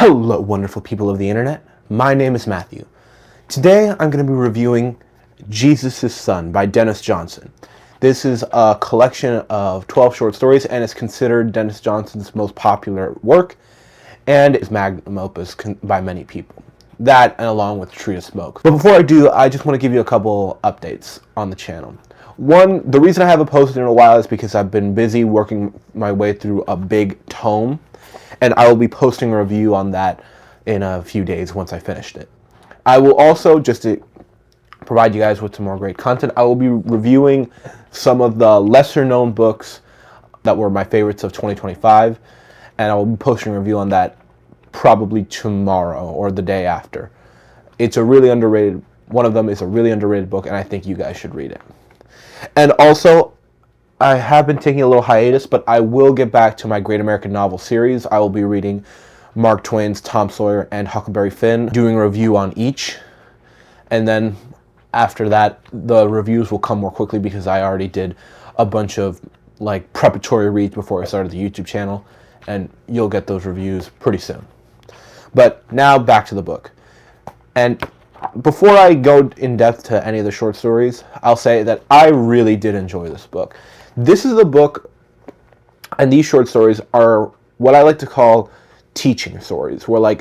Hello, wonderful people of the internet. My name is Matthew. Today I'm going to be reviewing Jesus' Son by Denis Johnson. This is a collection of 12 short stories and is considered Denis Johnson's most popular work and is magnum opus by many people. That and along with Tree of Smoke. But before I do, I just want to give you a couple updates on the channel. One, the reason I haven't posted in a while is because I've been busy working my way through a big tome, and I will be posting a review on that in a few days once I finished it. I will also, just to provide you guys with some more great content, I will be reviewing some of the lesser known books that were my favorites of 2025, and I will be posting a review on that probably tomorrow or the day after. It's a really underrated, one of them is a really underrated book, and I think you guys should read it. And also, I have been taking a little hiatus, but I will get back to my Great American Novel series. I will be reading Mark Twain's Tom Sawyer and Huckleberry Finn, doing a review on each. And then after that, the reviews will come more quickly because I already did a bunch of preparatory reads before I started the YouTube channel, and you'll get those reviews pretty soon. But now back to the book. And before I go in depth to any of the short stories, I'll say that I really did enjoy this book. This is a book, and these short stories are what I like to call teaching stories, where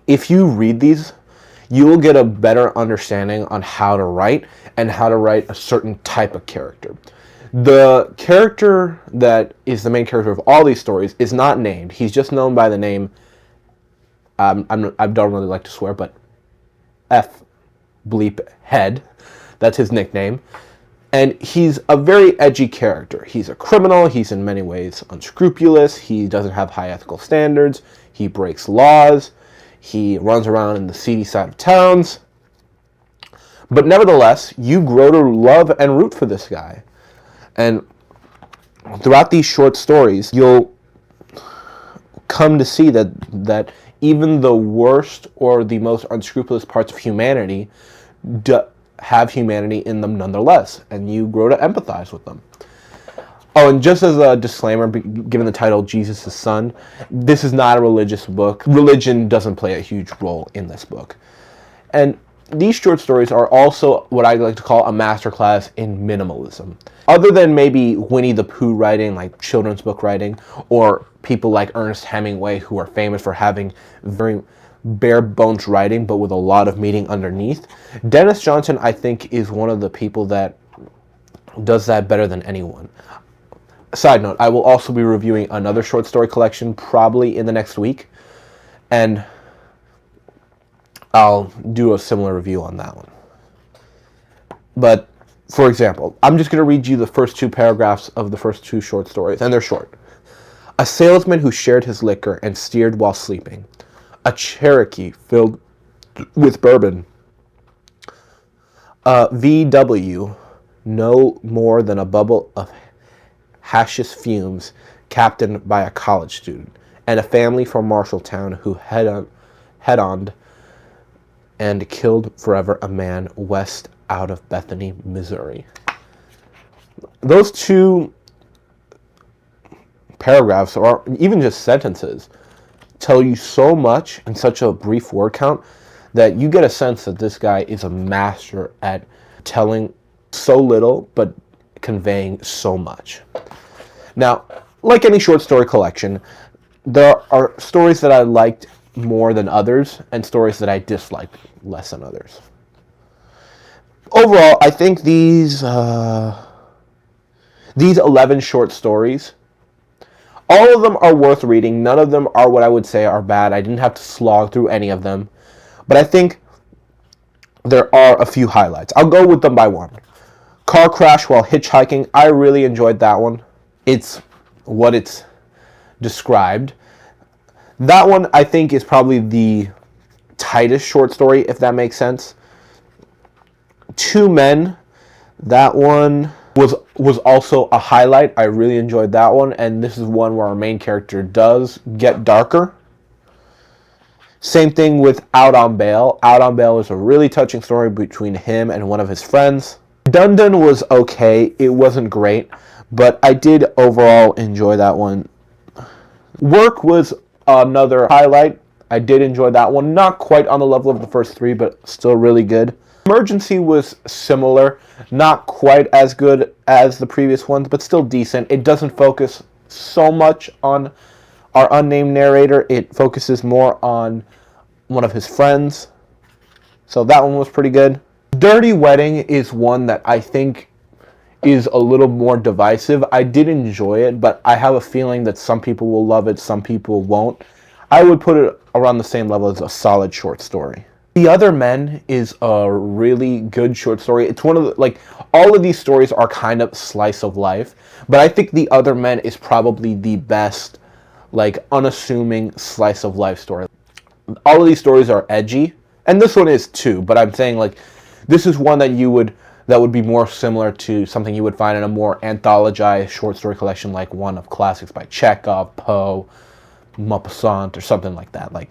if you read these, you will get a better understanding on how to write and how to write a certain type of character. The character that is the main character of all these stories is not named. He's just known by the name, I don't really like to swear, but khead. That's his nickname. And he's a very edgy character. He's a criminal. He's in many ways unscrupulous. He doesn't have high ethical standards. He breaks laws. He runs around in the seedy side of towns. But nevertheless, you grow to love and root for this guy. And throughout these short stories, you'll come to see that even the worst or the most unscrupulous parts of humanity have humanity in them nonetheless, and you grow to empathize with them. Oh, and just as a disclaimer, given the title Jesus' Son, this is not a religious book. Religion doesn't play a huge role in this book. And these short stories are also what I like to call a masterclass in minimalism. Other than maybe Winnie the Pooh writing, like children's book writing, or people like Ernest Hemingway, who are famous for having very bare bones writing but with a lot of meaning underneath, Denis Johnson, I think, is one of the people that does that better than anyone. Side note, I will also be reviewing another short story collection probably in the next week, and I'll do a similar review on that one. But, for example, I'm just going to read you the first two paragraphs of the first two short stories, and they're short. A salesman who shared his liquor and steered while sleeping. A Cherokee filled with bourbon. A VW, no more than a bubble of hashish fumes, captained by a college student. And a family from Marshalltown who head-oned and killed forever a man west out of Bethany, Missouri. Those two paragraphs, or even just sentences, tell you so much in such a brief word count that you get a sense that this guy is a master at telling so little but conveying so much. Now, like any short story collection, there are stories that I liked more than others and stories that I disliked less than others. Overall, I think these 11 short stories, all of them are worth reading. None of them are what I would say are bad. I didn't have to slog through any of them. But I think there are a few highlights. I'll go with them by one. Car crash while hitchhiking. I really enjoyed that one. It's what it's described. That one, I think, is probably the tightest short story, if that makes sense. Two Men. That one was also a highlight. I really enjoyed that one, and this is one where our main character does get darker. Same thing with Out on Bail. Out on Bail is a really touching story between him and one of his friends. Dundun was okay. It wasn't great, but I did overall enjoy that one. Work was another highlight. I did enjoy that one. Not quite on the level of the first three, but still really good. Emergency was similar. Not quite as good as the previous ones, but still decent. It doesn't focus so much on our unnamed narrator. It focuses more on one of his friends. So that one was pretty good. Dirty Wedding is one that I think is a little more divisive. I did enjoy it, but I have a feeling that some people will love it, some people won't. I would put it around the same level as a solid short story. The Other Men is a really good short story. It's one of the, like, all of these stories are kind of slice of life, but I think The Other Men is probably the best, like, unassuming slice of life story. All of these stories are edgy, and this one is too, but I'm saying, like, this is one that would be more similar to something you would find in a more anthologized short story collection, like one of classics by Chekhov, Poe, Maupassant, or something like that. Like,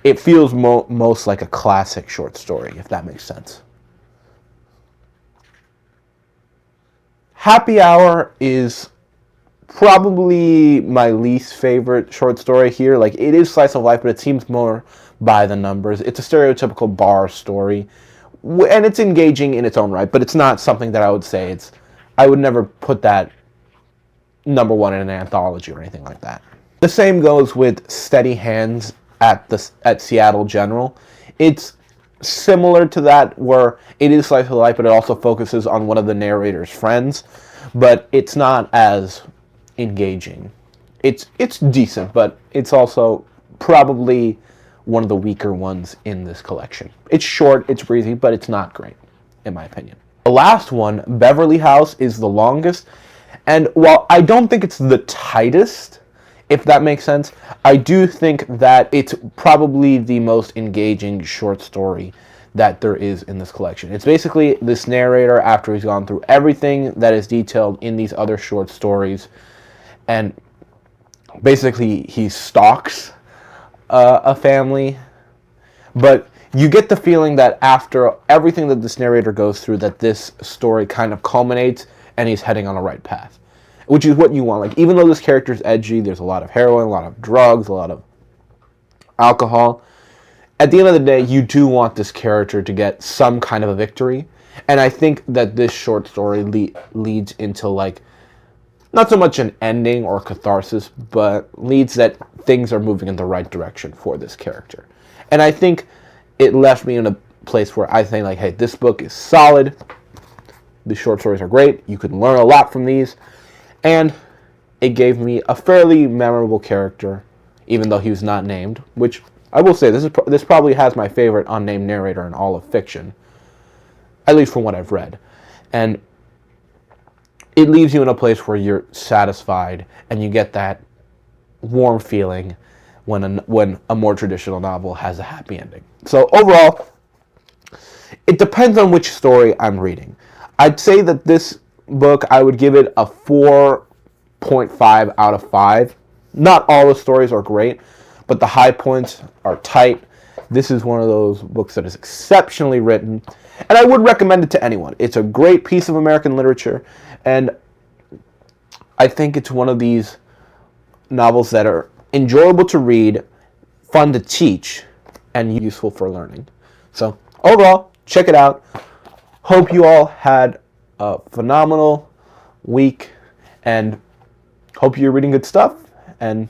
it feels most like a classic short story, if that makes sense. Happy Hour is probably my least favorite short story here. Like, it is slice of life, but it seems more by the numbers. It's a stereotypical bar story, and it's engaging in its own right, but it's not something that I would say I would never put that number one in an anthology or anything like that. The same goes with Steady Hands at Seattle General. It's similar to that, where it is slice of life, but it also focuses on one of the narrator's friends, but it's not as engaging. It's decent, but it's also probably one of the weaker ones in this collection. It's short, it's breezy, but it's not great, in my opinion. The last one, Beverly House, is the longest, and while I don't think it's the tightest, if that makes sense, I do think that it's probably the most engaging short story that there is in this collection. It's basically this narrator, after he's gone through everything that is detailed in these other short stories, and basically he stalks a family, but you get the feeling that after everything that this narrator goes through, that this story kind of culminates and he's heading on the right path, which is what you want. Like, even though this character is edgy, there's a lot of heroin, a lot of drugs, a lot of alcohol, at the end of the day, you do want this character to get some kind of a victory, and I think that this short story leads into, like, not so much an ending or catharsis, but leads that things are moving in the right direction for this character. And I think it left me in a place where I think, like, hey, this book is solid. The short stories are great. You can learn a lot from these. And it gave me a fairly memorable character, even though he was not named, which I will say, this probably has my favorite unnamed narrator in all of fiction, at least from what I've read. And it leaves you in a place where you're satisfied and you get that warm feeling when a more traditional novel has a happy ending. So overall, it depends on which story I'm reading. I'd say that this book, I would give it a 4.5 out of 5. Not all the stories are great, but the high points are tight. This is one of those books that is exceptionally written, and I would recommend it to anyone. It's a great piece of American literature, and I think it's one of these novels that are enjoyable to read, fun to teach, and useful for learning. So overall, check it out. Hope you all had a phenomenal week, and hope you're reading good stuff, and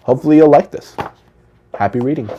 hopefully you'll like this. Happy reading.